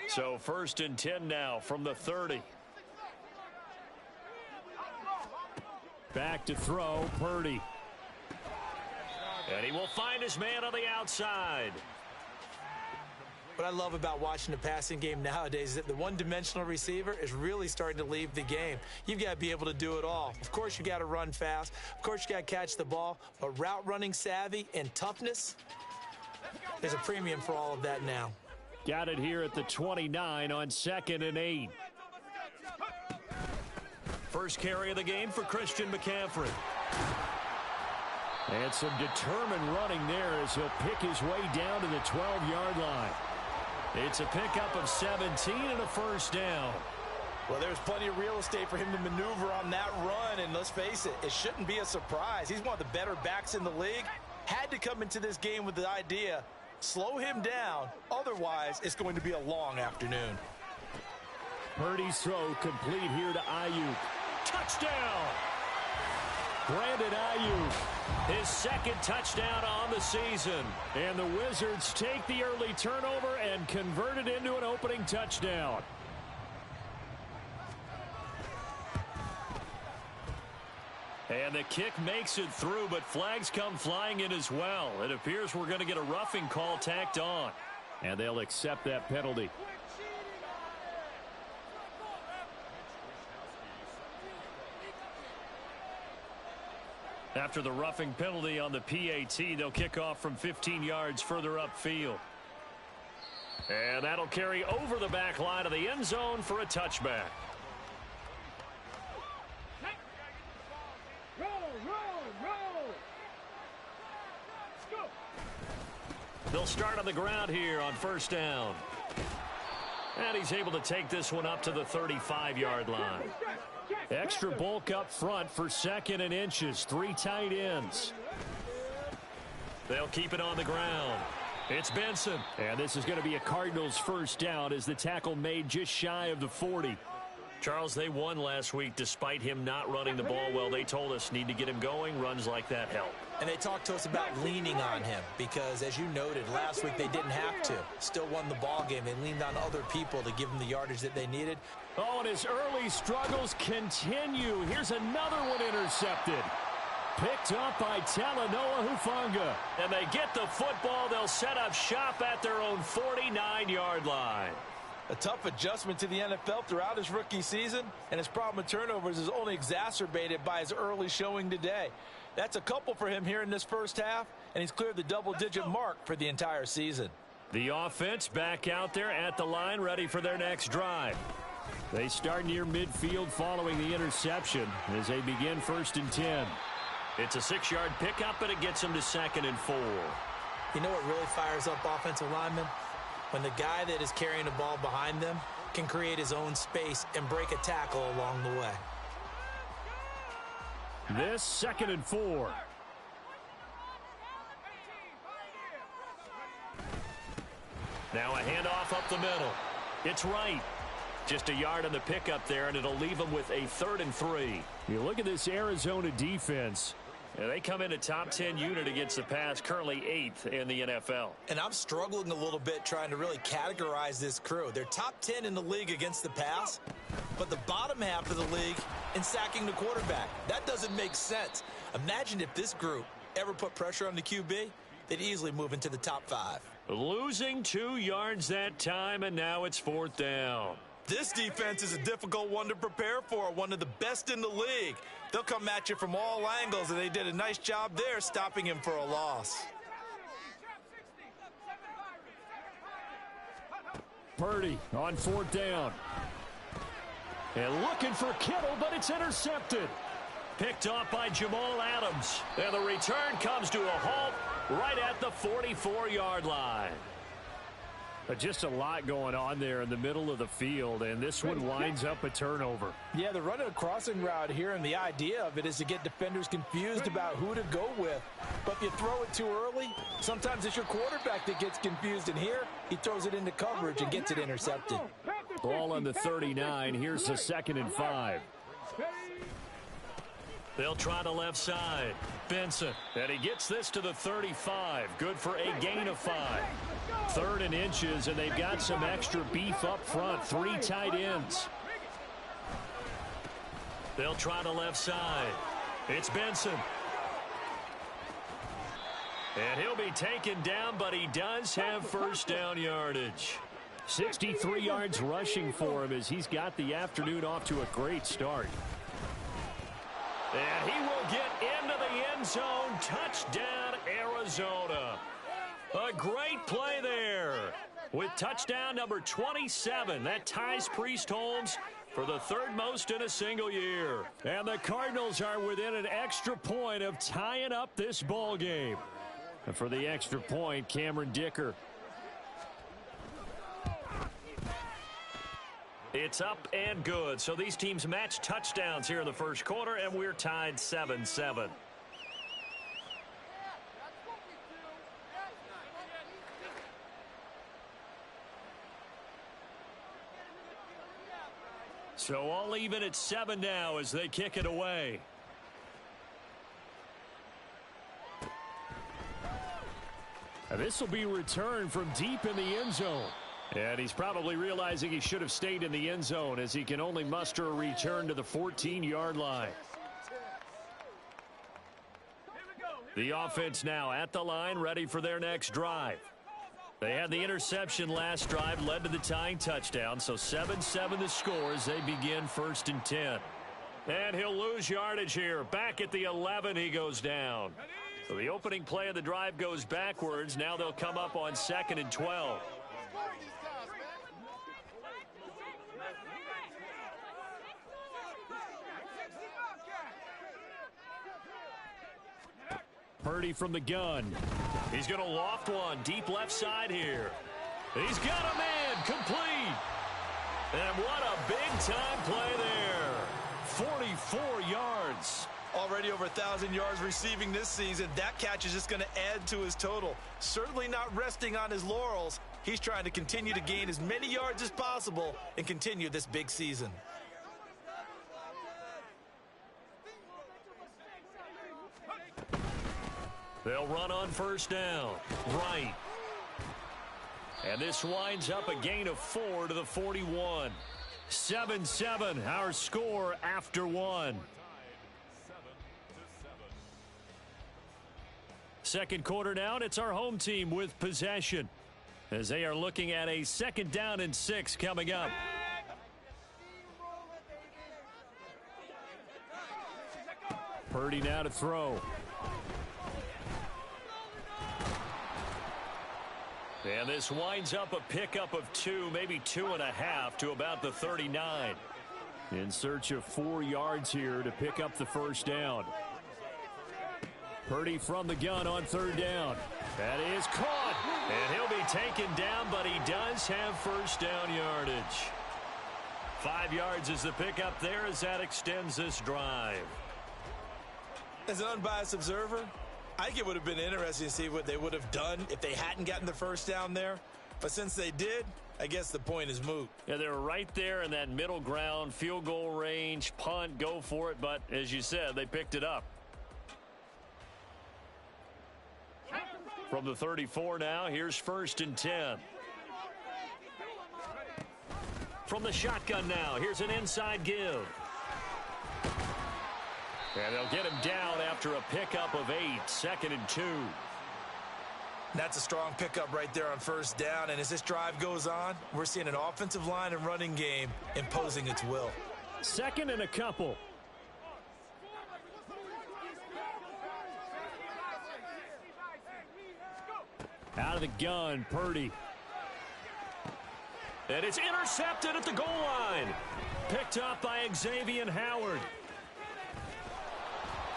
So 1st and 10 now from the 30. Back to throw, Purdy. And he will find his man on the outside. What I love about watching the passing game nowadays is that the one-dimensional receiver is really starting to leave the game. You've got to be able to do it all. Of course, you got to run fast. Of course, you got to catch the ball. But route running savvy and toughness, there's a premium for all of that now. Got it here at the 29 on 2nd and 8. First carry of the game for Christian McCaffrey. And some determined running there as he'll pick his way down to the 12-yard line. It's a pickup of 17 and a first down. Well, there's plenty of real estate for him to maneuver on that run, and let's face it, it shouldn't be a surprise. He's one of the better backs in the league. Had to come into this game with the idea, slow him down, otherwise it's going to be a long afternoon. Purdy's throw complete here to Ayuk. Touchdown! Brandon Ayuk. His 2nd touchdown on the season. And the Wizards take the early turnover and convert it into an opening touchdown. And the kick makes it through, but flags come flying in as well. It appears we're going to get a roughing call tacked on. And they'll accept that penalty. After the roughing penalty on the PAT, they'll kick off from 15 yards further upfield. And that'll carry over the back line of the end zone for a touchback. They'll start on the ground here on 1st down. And he's able to take this one up to the 35-yard line. Extra bulk up front for 2nd and inches. 3 tight ends. They'll keep it on the ground. It's Benson. And this is going to be a Cardinals first down as the tackle made just shy of the 40. Charles, they won last week despite him not running the ball well. They told us need to get him going. Runs like that help. And they talked to us about leaning on him because, as you noted, last week they didn't have to. Still won the ball game. They leaned on other people to give them the yardage that they needed. Oh, and his early struggles continue. Here's another one intercepted. Picked up by Talanoa Hufanga. And they get the football. They'll set up shop at their own 49-yard line. A tough adjustment to the NFL throughout his rookie season, and his problem with turnovers is only exacerbated by his early showing today. That's a couple for him here in this first half, and he's cleared the double-digit mark for the entire season. The offense back out there at the line, ready for their next drive. They start near midfield following the interception as they begin 1st and 10. It's a 6-yard pickup, but it gets them to 2nd and 4. You know what really fires up offensive linemen? When the guy that is carrying the ball behind them can create his own space and break a tackle along the way. This 2nd and 4. Now a handoff up the middle. It's right. Just a yard on the pickup there, and it'll leave them with a 3rd and 3. You look at this Arizona defense. Yeah, they come in a top 10 unit against the pass, currently 8th in the NFL. And I'm struggling a little bit trying to really categorize this crew. They're top 10 in the league against the pass, but the bottom half of the league in sacking the quarterback. That doesn't make sense. Imagine if this group ever put pressure on the QB, they'd easily move into the top 5. Losing 2 yards that time, and now it's 4th down. This defense is a difficult one to prepare for, one of the best in the league. They'll come at you from all angles, and they did a nice job there stopping him for a loss. Purdy on 4th down. And looking for Kittle, but it's intercepted. Picked off by Jamal Adams. And the return comes to a halt right at the 44-yard line. Just a lot going on there in the middle of the field, and this one winds up a turnover. Yeah, they're running a crossing route here, and the idea of it is to get defenders confused about who to go with. But if you throw it too early, sometimes it's your quarterback that gets confused, and here he throws it into coverage and gets it intercepted. Ball on the 39. Here's the 2nd and 5. They'll try the left side. Benson. And he gets this to the 35. Good for a gain of 5. 3rd and inches, and they've got some extra beef up front. 3 tight ends. They'll try the left side. It's Benson. And he'll be taken down, but he does have first down yardage. 63 yards rushing for him as he's got the afternoon off to a great start. And he will get into the end zone. Touchdown, Arizona. A great play there. With touchdown number 27, that ties Priest Holmes for the 3rd most in a single year. And the Cardinals are within an extra point of tying up this ball game. And for the extra point, Cameron Dicker. It's up and good. So these teams match touchdowns here in the first quarter, and we're tied 7-7. So all even at 7 now as they kick it away. And this will be returned from deep in the end zone. And he's probably realizing he should have stayed in the end zone as he can only muster a return to the 14-yard line. The offense now at the line, ready for their next drive. They had the interception last drive, led to the tying touchdown, so 7-7 the score as they begin 1st and 10. And he'll lose yardage here. Back at the 11, he goes down. So the opening play of the drive goes backwards. Now they'll come up on 2nd and 12. Purdy from the gun. He's going to loft one deep left side here. He's got a man complete. And what a big-time play there. 44 yards. Already over 1,000 yards receiving this season. That catch is just going to add to his total. Certainly not resting on his laurels. He's trying to continue to gain as many yards as possible and continue this big season. They'll run on 1st down. Right. And this winds up a gain of 4 to the 41. 7-7, our score after 1. Second quarter now, and it's our home team with possession as they are looking at a 2nd down and 6 coming up. Purdy now to throw. And this winds up a pickup of 2, maybe 2.5 to about the 39. In search of 4 yards here to pick up the first down. Purdy from the gun on 3rd down. That is caught. And he'll be taken down, but he does have first down yardage. 5 yards is the pickup there as that extends this drive. As an unbiased observer, I think it would have been interesting to see what they would have done if they hadn't gotten the first down there. But since they did, I guess the point is moot. Yeah, they were right there in that middle ground, field goal range, punt, go for it. But as you said, they picked it up. From the 34 now, here's 1st and 10. From the shotgun now, here's an inside give. And they'll get him down after a pickup of 8, 2nd and 2. That's a strong pickup right there on 1st down. And as this drive goes on, we're seeing an offensive line and running game imposing its will. 2nd and a couple. Out of the gun, Purdy. And it's intercepted at the goal line. Picked up by Xavier Howard.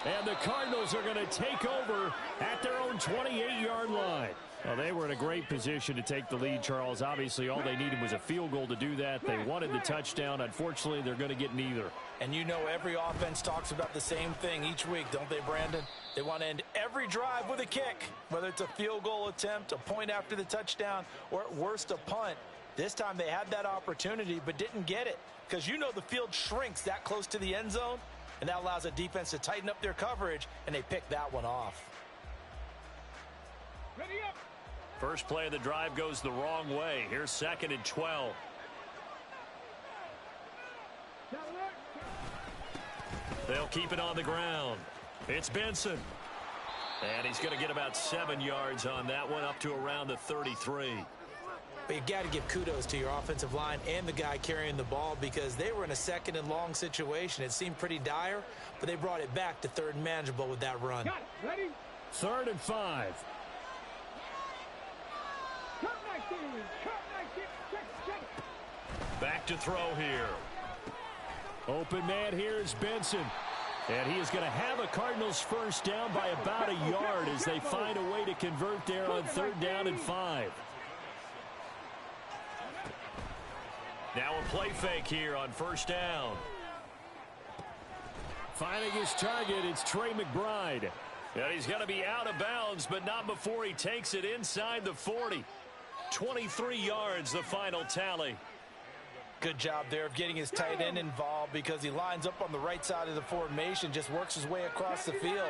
And the Cardinals are going to take over at their own 28-yard line. Well, they were in a great position to take the lead, Charles. Obviously, all they needed was a field goal to do that. They wanted the touchdown. Unfortunately, they're going to get neither. And you know every offense talks about the same thing each week, don't they, Brandon? They want to end every drive with a kick, whether it's a field goal attempt, a point after the touchdown, or at worst a punt. This time they had that opportunity but didn't get it because you know the field shrinks that close to the end zone. and that allows the defense to tighten up their coverage, and they pick that one off. Ready up. First play of the drive goes the wrong way. Here's 2nd and 12. They'll keep it on the ground. It's Benson. And he's going to get about 7 yards on that one, up to around the 33. But you got to give kudos to your offensive line and the guy carrying the ball, because they were in a 2nd and long situation. It seemed pretty dire, but they brought it back to 3rd and manageable with that run. Got it. Ready? 3rd and 5. Back to throw here. Open man here is Benson. And he is going to have a Cardinals first down by about a yard as they find a way to convert there on 3rd down and 5. Now a play fake here on 1st down. Finding his target, it's Trey McBride. And he's going to be out of bounds, but not before he takes it inside the 40. 23 yards, the final tally. Good job there of getting his tight end involved, because he lines up on the right side of the formation, just works his way across the field.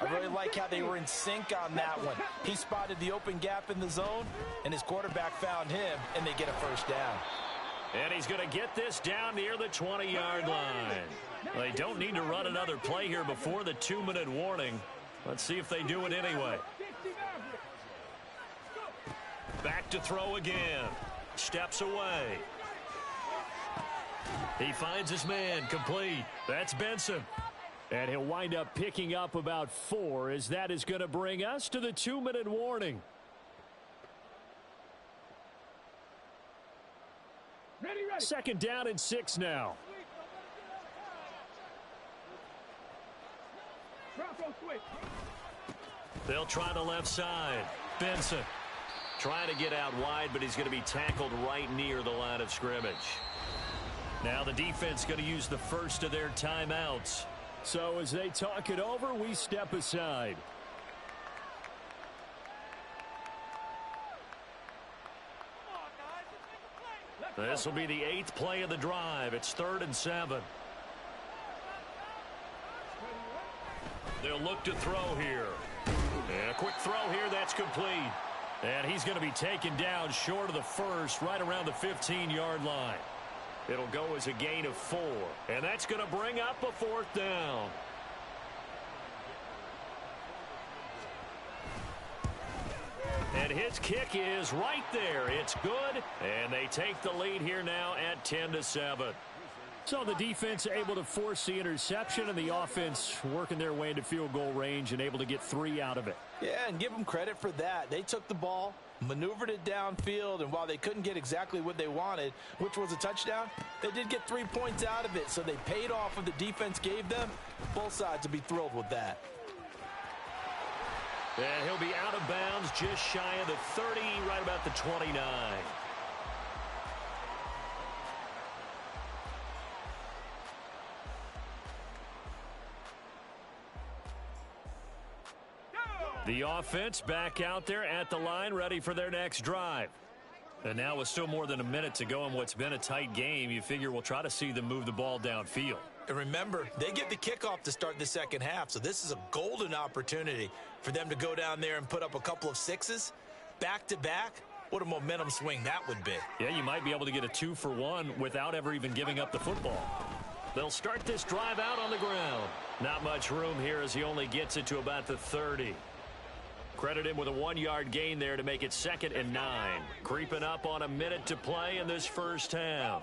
I really like how they were in sync on that one. He spotted the open gap in the zone, and his quarterback found him, and they get a first down. And he's going to get this down near the 20-yard line. They don't need to run another play here before the 2-minute warning. Let's see if they do it anyway. Back to throw again. Steps away. He finds his man, complete. That's Benson. And he'll wind up picking up about 4, as that is going to bring us to the 2-minute warning. Ready. 2nd down and 6 now. They'll try the left side. Benson trying to get out wide, but he's going to be tackled right near the line of scrimmage. Now the defense going to use the first of their timeouts. So as they talk it over, we step aside. This will be the 8th play of the drive. It's 3rd and 7. They'll look to throw here. And a quick throw here, that's complete. And he's going to be taken down short of the first, right around the 15-yard line. It'll go as a gain of 4. And that's going to bring up a 4th down. And his kick is right there. It's good. And they take the lead here now at 10-7. So the defense able to force the interception, and the offense working their way into field goal range and able to get 3 out of it. Yeah, and give them credit for that. They took the ball, maneuvered it downfield, and while they couldn't get exactly what they wanted, which was a touchdown, they did get 3 points out of it. So they paid off what the defense gave them. Both sides will be thrilled with that. And he'll be out of bounds just shy of the 30, right about the 29. The offense back out there at the line, ready for their next drive. And now with still more than a minute to go in what's been a tight game, you figure we'll try to see them move the ball downfield. And remember, they get the kickoff to start the second half, so this is a golden opportunity for them to go down there and put up a couple of 6s back-to-back. What a momentum swing that would be. Yeah, you might be able to get a 2-for-1 without ever even giving up the football. They'll start this drive out on the ground. Not much room here as he only gets it to about the 30. Credit him with a 1-yard gain there to make it 2nd and 9. Creeping up on a minute to play in this first half.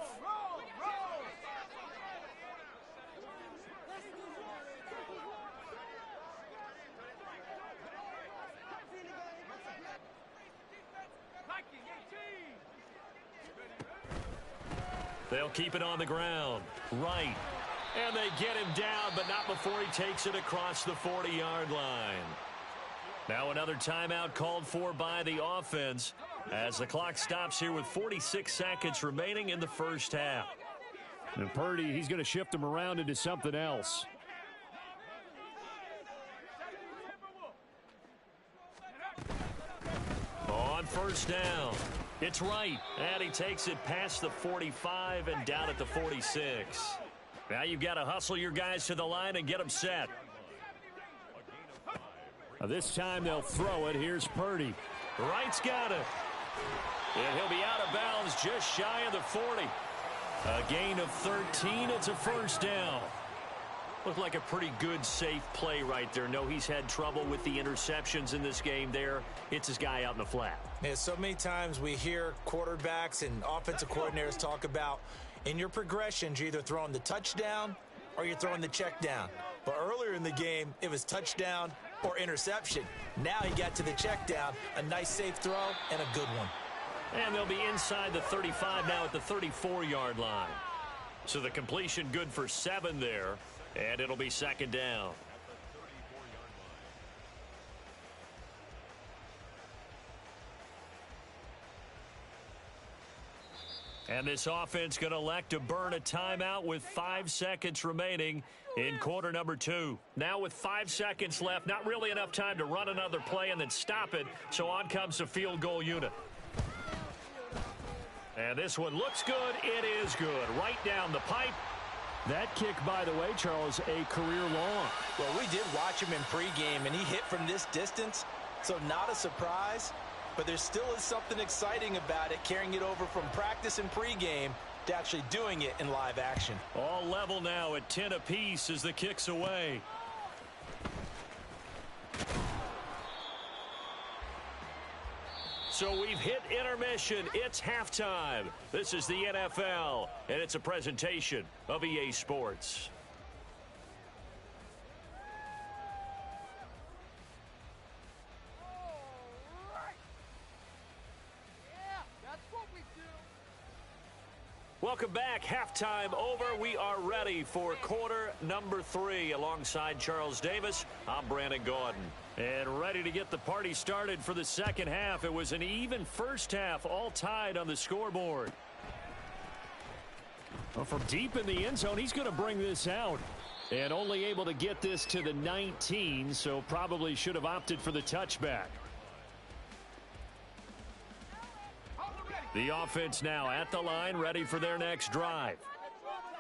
They'll keep it on the ground. Right. And they get him down, but not before he takes it across the 40-yard line. Now another timeout called for by the offense as the clock stops here with 46 seconds remaining in the first half. And Purdy, he's going to shift him around into something else. On first down, it's right. And he takes it past the 45 and down at the 46. Now you've got to hustle your guys to the line and get them set. This time they'll throw it. Here's Purdy. Wright's got it. And he'll be out of bounds just shy of the 40. A gain of 13. It's a first down. Looked like a pretty good, safe play right there. No, he's had trouble with the interceptions in this game there. Hits his guy out in the flat. Yeah, so many times we hear quarterbacks and offensive coordinators talk about in your progressions, you're either throwing the touchdown or you're throwing the check down. But earlier in the game, it was touchdown or interception. Now he got to the check down, a nice safe throw and a good one. And they'll be inside the 35 now at the 34-yard line. So the completion good for 7 there, and it'll be second down. And this offense going to elect to burn a timeout with 5 seconds remaining in quarter number 2. Now with 5 seconds left, not really enough time to run another play and then stop it. So on comes the field goal unit. And this one looks good. It is good. Right down the pipe. That kick, by the way, Charles, a career long. Well, we did watch him in pregame, and he hit from this distance, so not a surprise. But there still is something exciting about it, carrying it over from practice and pregame to actually doing it in live action. All level now at 10 apiece as the kick's away. So we've hit intermission. It's halftime. This is the NFL, and it's a presentation of EA Sports. Welcome back. Halftime over. We are ready for quarter number 3. Alongside Charles Davis, I'm Brandon Gaudin. And ready to get the party started for the second half. It was an even first half, all tied on the scoreboard. Well, from deep in the end zone, he's going to bring this out. And only able to get this to the 19, so probably should have opted for the touchback. The offense now at the line, ready for their next drive.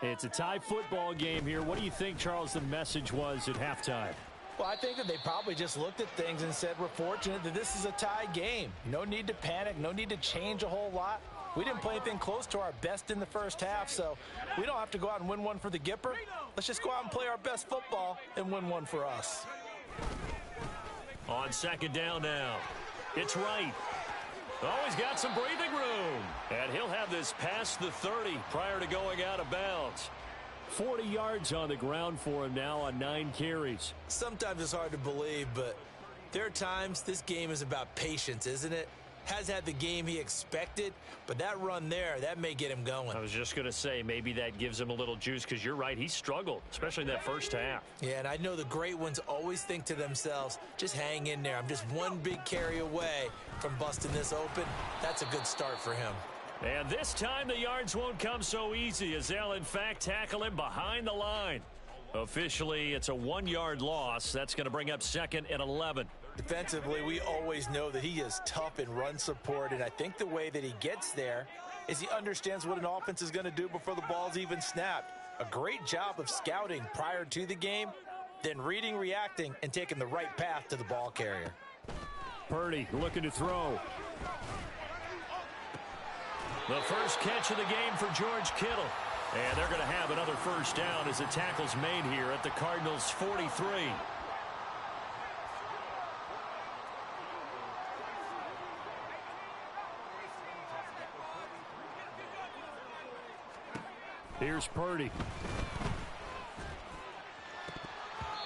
It's a tie football game here. What do you think, Charles, the message was at halftime? Well, I think that they probably just looked at things and said, we're fortunate that this is a tie game. No need to panic, no need to change a whole lot. We didn't play anything close to our best in the first half, so we don't have to go out and win one for the Gipper. Let's just go out and play our best football and win one for us. On second down now, it's Wright. Oh, he's got some breathing room. And he'll have this past the 30 prior to going out of bounds. 40 yards on the ground for him now on 9 carries. Sometimes it's hard to believe, but there are times this game is about patience, isn't it? Has had the game he expected, but that run there, that may get him going. I was just going to say, maybe that gives him a little juice, because you're right, he struggled, especially in that first half. Yeah, and I know the great ones always think to themselves, just hang in there. I'm just one big carry away from busting this open. That's a good start for him. And this time the yards won't come so easy, as they'll in fact tackle him behind the line. Officially, it's a 1-yard loss. That's going to bring up 2nd and 11. Defensively, we always know that he is tough in run support, and I think the way that he gets there is he understands what an offense is going to do before the ball's even snapped. A great job of scouting prior to the game, then reading, reacting, and taking the right path to the ball carrier. Purdy looking to throw. The first catch of the game for George Kittle. And they're going to have another first down as the tackle's made here at the Cardinals' 43. Here's Purdy.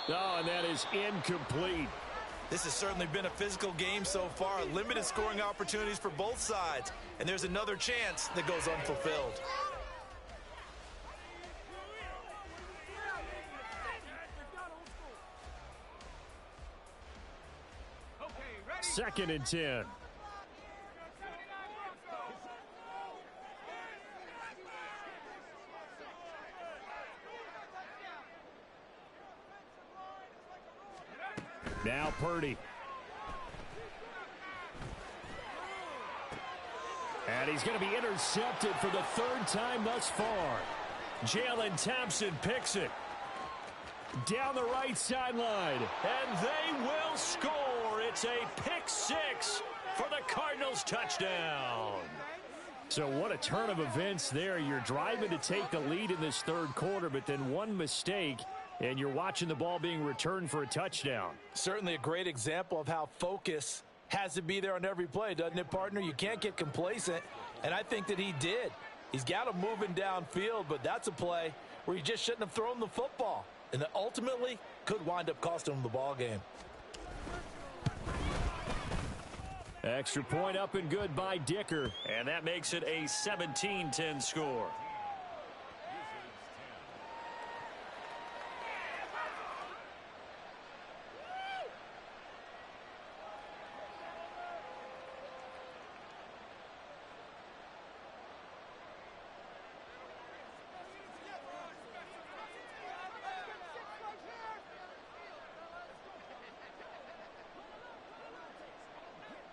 Oh, and that is incomplete. This has certainly been a physical game so far. Limited scoring opportunities for both sides. And there's another chance that goes unfulfilled. Second and 10. Now Purdy. And he's going to be intercepted for the 3rd time thus far. Jalen Thompson picks it. Down the right sideline. And they will score. It's a pick six for the Cardinals touchdown. So what a turn of events there. You're driving to take the lead in this third quarter, but then one mistake, and you're watching the ball being returned for a touchdown. Certainly a great example of how focus has to be there on every play, doesn't it, partner? You can't get complacent, and I think that he did. He's got him moving downfield, but that's a play where he just shouldn't have thrown the football, and that ultimately could wind up costing him the ball game. Extra point up and good by Dicker. And that makes it a 17-10 score.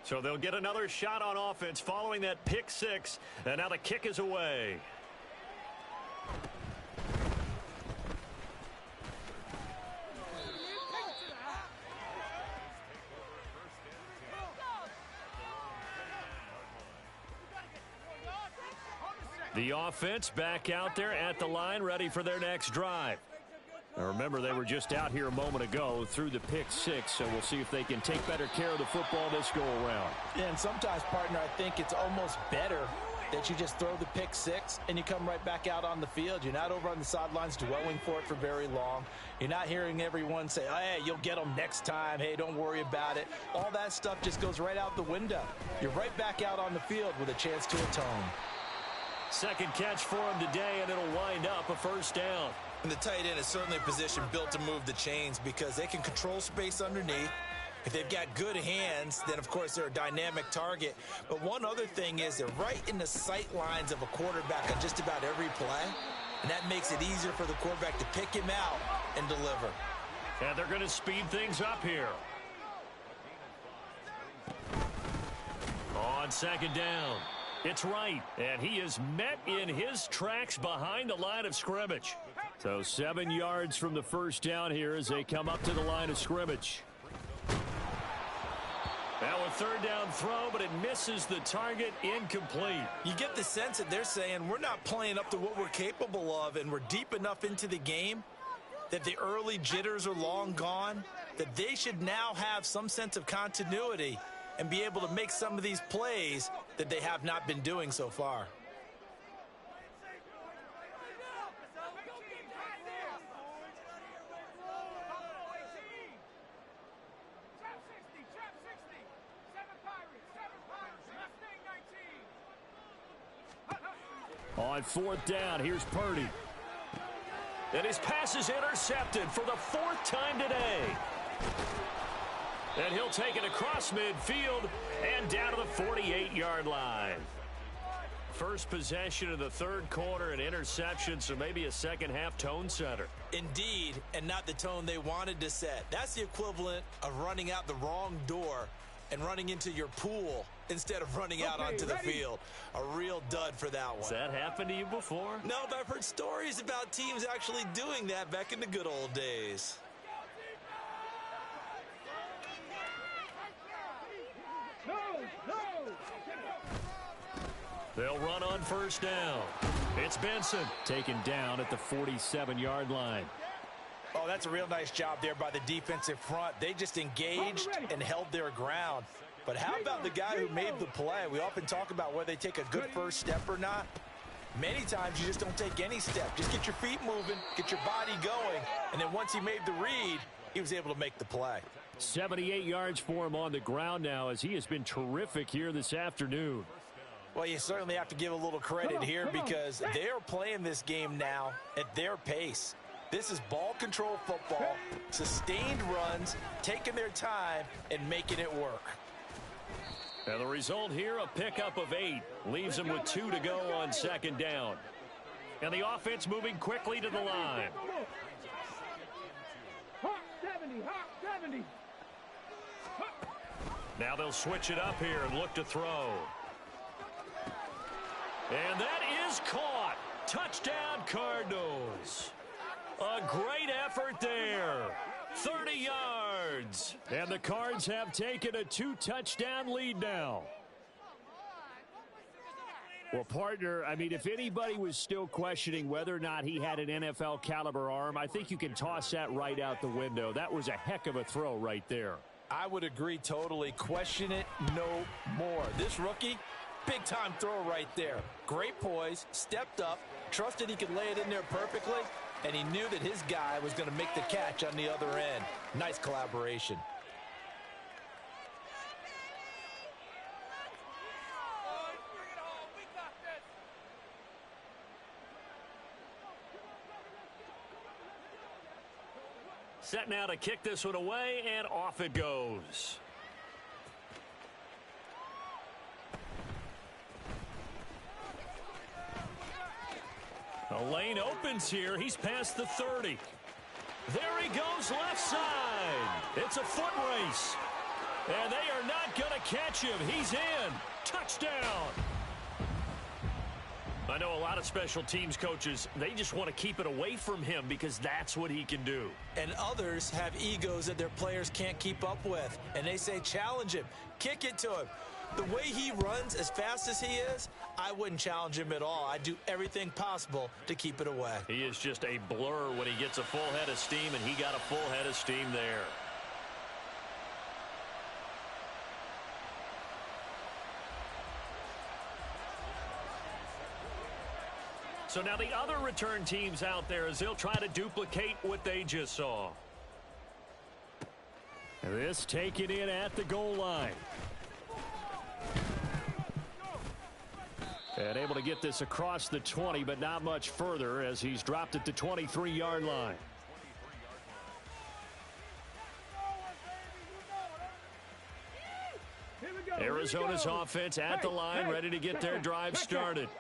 So they'll get another shot on offense following that pick six. And now the kick is away. The offense back out there at the line, ready for their next drive. Now remember, they were just out here a moment ago through the pick six, so we'll see if they can take better care of the football this go-around. And sometimes, partner, I think it's almost better that you just throw the pick six and you come right back out on the field. You're not over on the sidelines dwelling for it for very long. You're not hearing everyone say, hey, you'll get them next time. Hey, don't worry about it. All that stuff just goes right out the window. You're right back out on the field with a chance to atone. Second catch for him today, and it'll wind up a first down. And the tight end is certainly a position built to move the chains because they can control space underneath. If they've got good hands, then, of course, they're a dynamic target. But one other thing is they're right in the sight lines of a quarterback on just about every play. And that makes it easier for the quarterback to pick him out and deliver. And they're going to speed things up here. On second down, it's right. And he is met in his tracks behind the line of scrimmage. So 7 yards from the first down here as they come up to the line of scrimmage. Now a third down throw, but it misses the target, incomplete. You get the sense that they're saying we're not playing up to what we're capable of, and we're deep enough into the game that the early jitters are long gone, that they should now have some sense of continuity and be able to make some of these plays that they have not been doing so far. On fourth down, here's Purdy. And his pass is intercepted for the fourth time today. And he'll take it across midfield and down to the 48-yard line. First possession of the third quarter, an interception, so maybe a second-half tone setter. Indeed, and not the tone they wanted to set. That's the equivalent of running out the wrong door and running into your pool instead of running out onto the field. A real dud for that one. Has that happened to you before? No, but I've heard stories about teams actually doing that back in the good old days. They'll run on first down. It's Benson. Taken down at the 47-yard line. Oh, that's a real nice job there by the defensive front. They just engaged and held their ground. But how about the guy who made the play? We often talk about whether they take a good first step or not. Many times you just don't take any step. Just get your feet moving, get your body going, and then once he made the read, he was able to make the play. 78 yards for him on the ground now as he has been terrific here this afternoon. Well, you certainly have to give a little credit here because they are playing this game now at their pace. This is ball control football, sustained runs, taking their time, and making it work. And the result here, a pickup of 8. Leaves them with 2 to go on second down. And the offense moving quickly to the line. Now they'll switch it up here and look to throw. And that is caught. Touchdown, Cardinals. A great effort there. 30 yards. And the Cards have taken a 2-touchdown lead now. Well, partner, I mean, if anybody was still questioning whether or not he had an NFL caliber arm, I think you can toss that right out the window. That was a heck of a throw right there. I would agree totally. Question it no more. This rookie, big-time throw right there. Great poise, stepped up, trusted he could lay it in there perfectly, and he knew that his guy was going to make the catch on the other end. Nice collaboration. Set now to kick this one away, and off it goes. The lane opens here. He's past the 30. There he goes left side. It's a foot race. And they are not going to catch him. He's in. Touchdown. I know a lot of special teams coaches, they just want to keep it away from him because that's what he can do. And others have egos that their players can't keep up with. And they say, challenge him. Kick it to him. The way he runs as fast as he is, I wouldn't challenge him at all. I'd do everything possible to keep it away. He is just a blur when he gets a full head of steam, and he got a full head of steam there. So now the other return teams out there as they'll try to duplicate what they just saw. This taken in at the goal line. And able to get this across the 20, but not much further as he's dropped at the 23-yard line. Arizona's offense at the line, ready to get their drive started.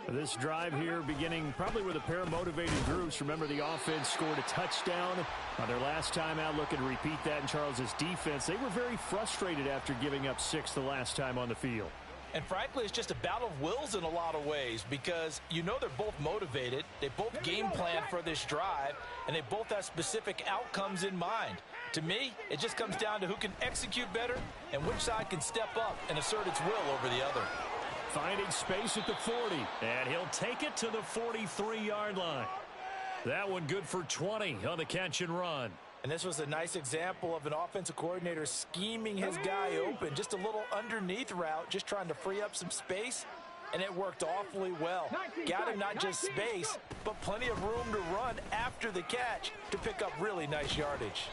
This drive here beginning probably with a pair of motivated groups. Remember, the offense scored a touchdown on their last time out. Looking to repeat that in Charles's defense. They were very frustrated after giving up 6 the last time on the field. And frankly, it's just a battle of wills in a lot of ways because you know they're both motivated. They both game plan for this drive, and they both have specific outcomes in mind. To me, it just comes down to who can execute better and which side can step up and assert its will over the other. Finding space at the 40. And he'll take it to the 43-yard line. That one good for 20 on the catch and run. And this was a nice example of an offensive coordinator scheming his guy open. Just a little underneath route, just trying to free up some space. And it worked awfully well. Got him not just space, but plenty of room to run after the catch to pick up really nice yardage.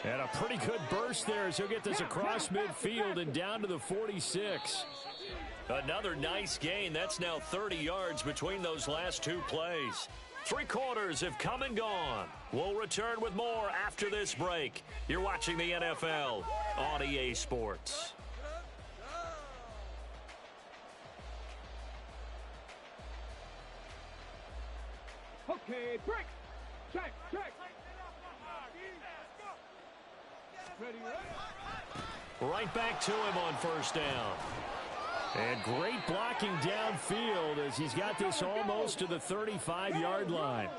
And a pretty good burst there as he'll get this across midfield and down to the 46. Another nice gain. That's now 30 yards between those last two plays. 3 quarters have come and gone. We'll return with more after this break. You're watching the NFL on EA Sports. Okay, break. Check. Ready. Right back to him on first down. And great blocking downfield as he's got this almost to the 35-yard line.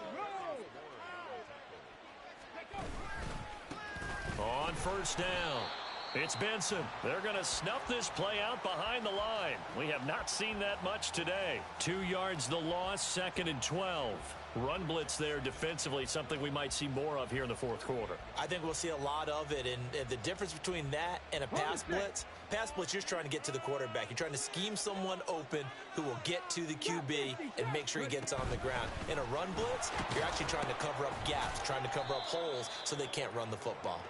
On first down, it's Benson. They're going to snuff this play out behind the line. We have not seen that much today. 2 yards the loss, 2nd and 12. Run blitz there defensively, something we might see more of here in the fourth quarter. I think we'll see a lot of it, and the difference between that and a pass blitz, you're just trying to get to the quarterback. You're trying to scheme someone open who will get to the QB and make sure he gets on the ground. In a run blitz, you're actually trying to cover up gaps, trying to cover up holes so they can't run the football.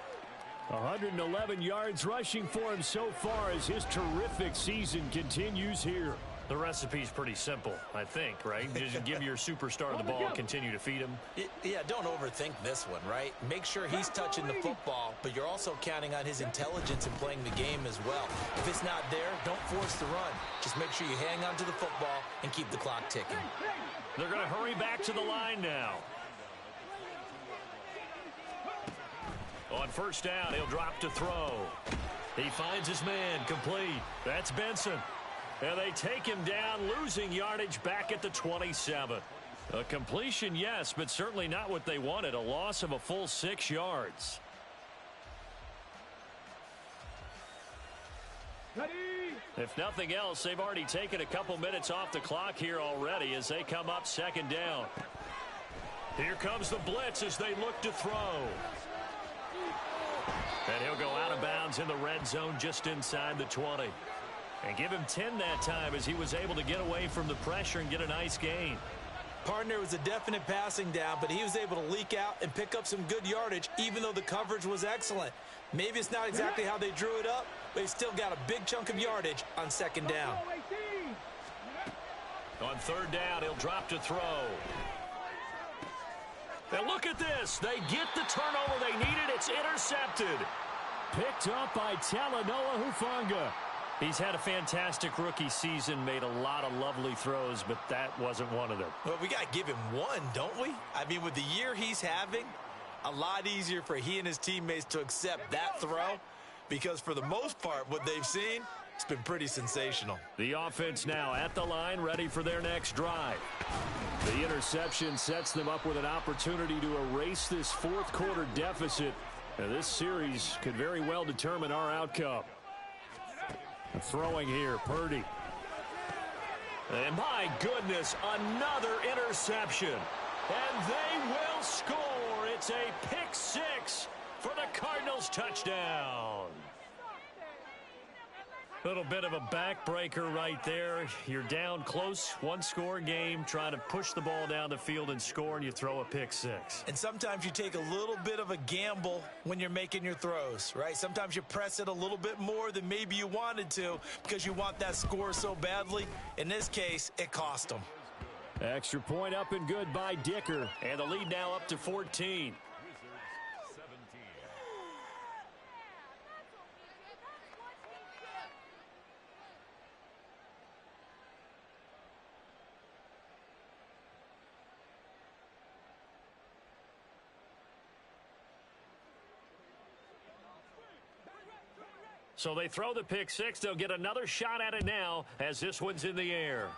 111 yards rushing for him so far as his terrific season continues here. The recipe's pretty simple, I think, right? Just give your superstar the ball, continue to feed him. Yeah, don't overthink this one, right? Make sure he's touching the football, but you're also counting on his intelligence in playing the game as well. If it's not there, don't force the run. Just make sure you hang on to the football and keep the clock ticking. They're going to hurry back to the line now. On first down, he'll drop to throw. He finds his man complete. That's Benson. And they take him down, losing yardage back at the 27. A completion, yes, but certainly not what they wanted. A loss of a full 6 yards. Ready. If nothing else, they've already taken a couple minutes off the clock here already as they come up 2nd down. Here comes the blitz as they look to throw. And he'll go out of bounds in the red zone just inside the 20. And give him 10 that time as he was able to get away from the pressure and get a nice gain. Partner was a definite passing down, but he was able to leak out and pick up some good yardage, even though the coverage was excellent. Maybe it's not exactly how they drew it up, but he still got a big chunk of yardage on 2nd down. On 3rd down, he'll drop to throw. And look at this. They get the turnover they needed. It's intercepted. Picked up by Talanoa Hufanga. He's had a fantastic rookie season, made a lot of lovely throws, but that wasn't one of them. Well, we got to give him one, don't we? I mean, with the year he's having, a lot easier for he and his teammates to accept that throw because for the most part, what they've seen, it's been pretty sensational. The offense now at the line, ready for their next drive. The interception sets them up with an opportunity to erase this 4th quarter deficit. Now, this series could very well determine our outcome. Throwing here, Purdy. And my goodness, another interception. And they will score. It's a pick 6 for the Cardinals touchdown. Little bit of a backbreaker right there. You're down close, 1-score game, trying to push the ball down the field and score, and you throw a pick 6. And sometimes you take a little bit of a gamble when you're making your throws, right? Sometimes you press it a little bit more than maybe you wanted to because you want that score so badly. In this case, it cost them. Extra point up and good by Dicker. And the lead now up to 14. So they throw the pick 6. They'll get another shot at it now as this one's in the air.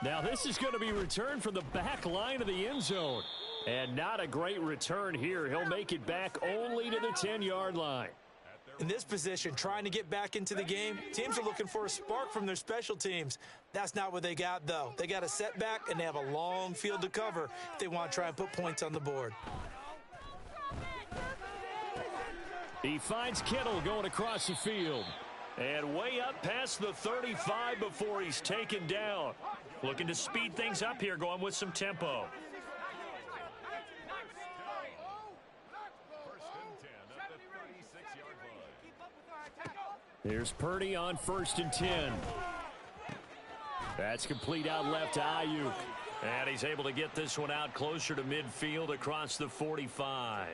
Now this is going to be returned from the back line of the end zone. And not a great return here. He'll make it back only to the 10-yard line. In this position, trying to get back into the game, teams are looking for a spark from their special teams. That's not what they got, though. They got a setback, and they have a long field to cover if they want to try and put points on the board. He finds Kittle going across the field. And way up past the 35 before he's taken down. Looking to speed things up here, going with some tempo. Here's Purdy on 1st and 10. That's complete out left to Ayuk. And he's able to get this one out closer to midfield across the 45.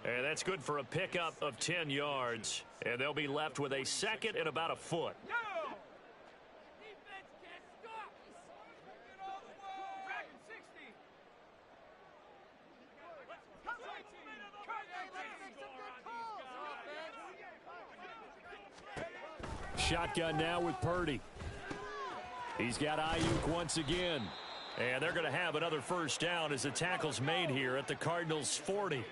And that's good for a pickup of 10 yards. And they'll be left with a 2nd and about a foot. Shotgun now with Purdy. He's got Ayuk once again. And they're going to have another 1st down as the tackle's made here at the Cardinals' 40.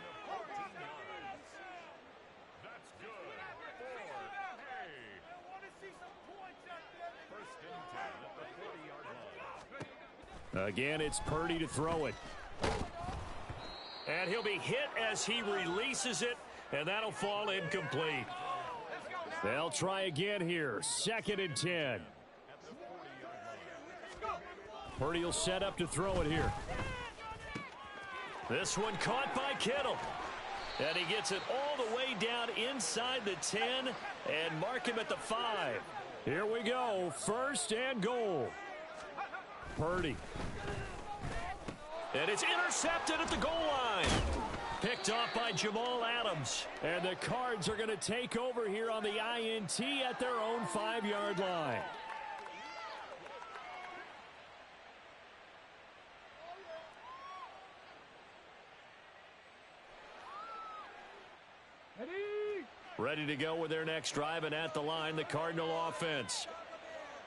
Again, it's Purdy to throw it. And he'll be hit as he releases it, and that'll fall incomplete. They'll try again here. 2nd and 10. Purdy will set up to throw it here. This one caught by Kittle. And he gets it all the way down inside the 10 and mark him at the 5. Here we go. 1st and goal. Purdy. And it's intercepted at the goal line. Picked off by Jamal Adams. And the Cards are going to take over here on the INT at their own 5-yard line. Ready to go with their next drive, and at the line, the Cardinal offense.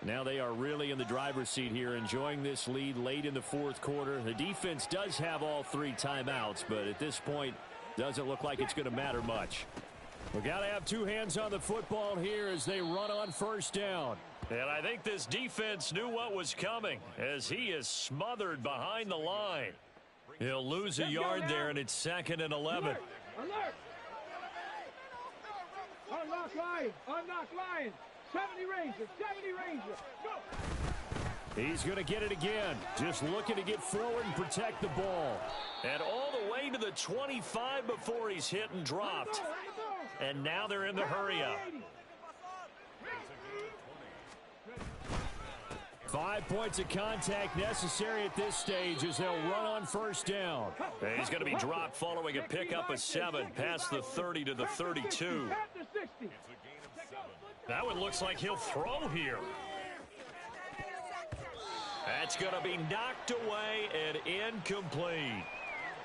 Now they are really in the driver's seat here, enjoying this lead late in the fourth quarter. The defense does have all 3 timeouts, but at this point, doesn't look like it's going to matter much. We got to have 2 hands on the football here as they run on first down. And I think this defense knew what was coming as he is smothered behind the line. He'll lose a yard there, and it's 2nd and 11. Alert! Unlock line! Unlock line! 70 Ranger! 70 Ranger! Go! He's going to get it again. Just looking to get forward and protect the ball. And all the way to the 25 before he's hit and dropped. And now they're in the hurry-up. 5 points of contact necessary at this stage as they'll run on first down. And he's going to be dropped following a pickup of 7 past the 30 to the 32. That one looks like he'll throw here. That's going to be knocked away and incomplete.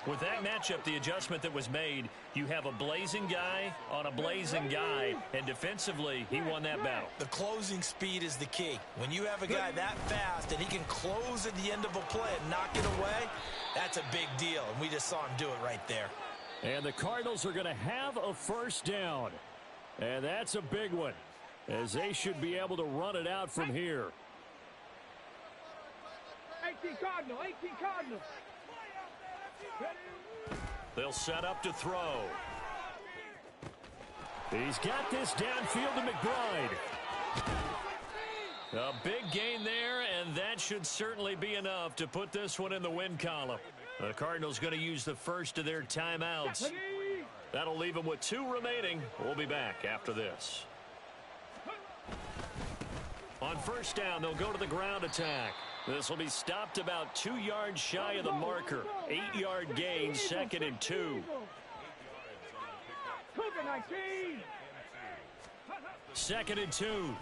With that matchup, the adjustment that was made, you have a blazing guy on a blazing guy, and defensively, he won that battle. The closing speed is the key. When you have a guy that fast and he can close at the end of a play and knock it away, that's a big deal, and we just saw him do it right there. And the Cardinals are going to have a first down, and that's a big one, as they should be able to run it out from here. 18 Cardinal! 18 Cardinal! They'll set up to throw. He's got this downfield to McBride. A big gain there, and that should certainly be enough to put this one in the win column. The Cardinals going to use the first of their timeouts. That'll leave them with 2 remaining. We'll be back after this. On first down, they'll go to the ground attack. This will be stopped about 2 yards shy of the marker. 8-yard gain, 2nd and 2. 2nd and 2.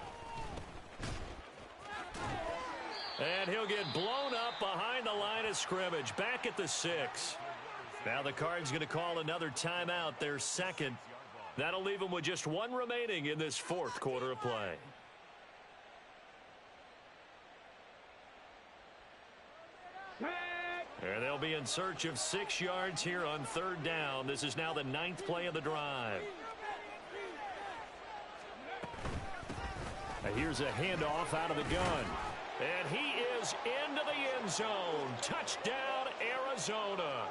And he'll get blown up behind the line of scrimmage, back at the 6. Now the Cards going to call another timeout, their second. That'll leave them with just 1 remaining in this fourth quarter of play. And they'll be in search of 6 yards here on third down. This is now the 9th play of the drive. And here's a handoff out of the gun. And he is into the end zone. Touchdown, Arizona.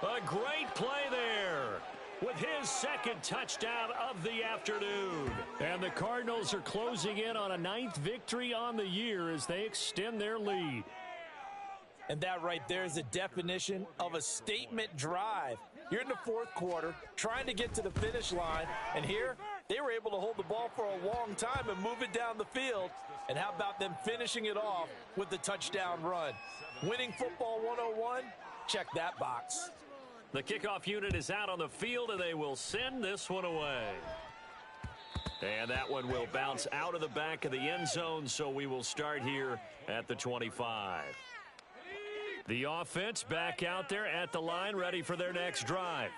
A great play there with his 2nd touchdown of the afternoon. And the Cardinals are closing in on a 9th victory on the year as they extend their lead. And that right there is the definition of a statement drive. You're in the fourth quarter, trying to get to the finish line, and here they were able to hold the ball for a long time and move it down the field. And how about them finishing it off with the touchdown run? Winning football 101? Check that box. The kickoff unit is out on the field, and they will send this one away. And that one will bounce out of the back of the end zone, so we will start here at the 25. The offense back out there at the line, ready for their next drive.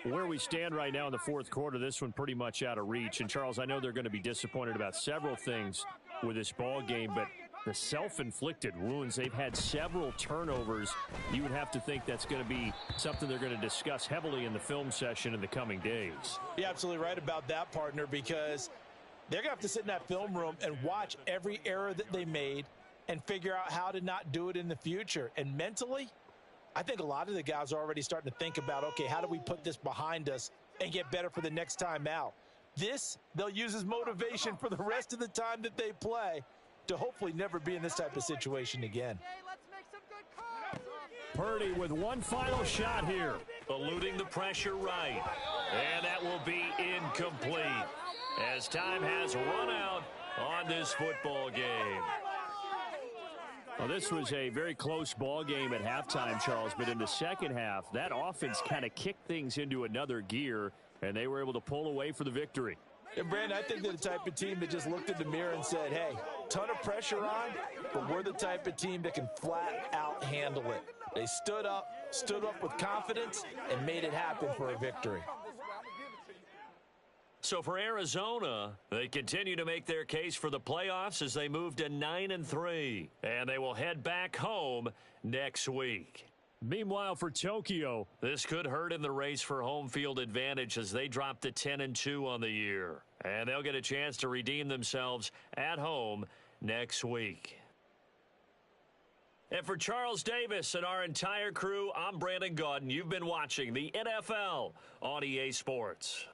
Where we stand right now in the fourth quarter, this one pretty much out of reach. And, Charles, I know they're going to be disappointed about several things with this ball game, but the self-inflicted wounds, they've had several turnovers. You would have to think that's going to be something they're going to discuss heavily in the film session in the coming days. You're absolutely right about that, partner, because they're going to have to sit in that film room and watch every error that they made and figure out how to not do it in the future. And mentally, I think a lot of the guys are already starting to think about, okay, how do we put this behind us and get better for the next time out? This, they'll use as motivation for the rest of the time that they play to hopefully never be in this type of situation again. Purdy with one final shot here. Eluding the pressure right. And that will be incomplete as time has run out on this football game. Well, this was a very close ball game at halftime, Charles, but in the second half, that offense kind of kicked things into another gear, and they were able to pull away for the victory. And, Brandon, I think they're the type of team that just looked in the mirror and said, hey, ton of pressure on, but we're the type of team that can flat out handle it. They stood up with confidence, and made it happen for a victory. So for Arizona, they continue to make their case for the playoffs as they move to 9-3. And they will head back home next week. Meanwhile, for Tokyo, this could hurt in the race for home field advantage as they drop to 10-2 on the year. And they'll get a chance to redeem themselves at home next week. And for Charles Davis and our entire crew, I'm Brandon Gaudin. You've been watching the NFL on EA Sports.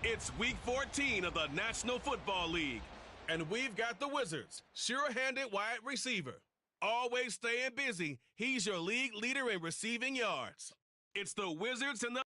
It's Week 14 of the National Football League, and we've got the Wizards, sure-handed wide receiver. Always staying busy, he's your league leader in receiving yards. It's the Wizards and the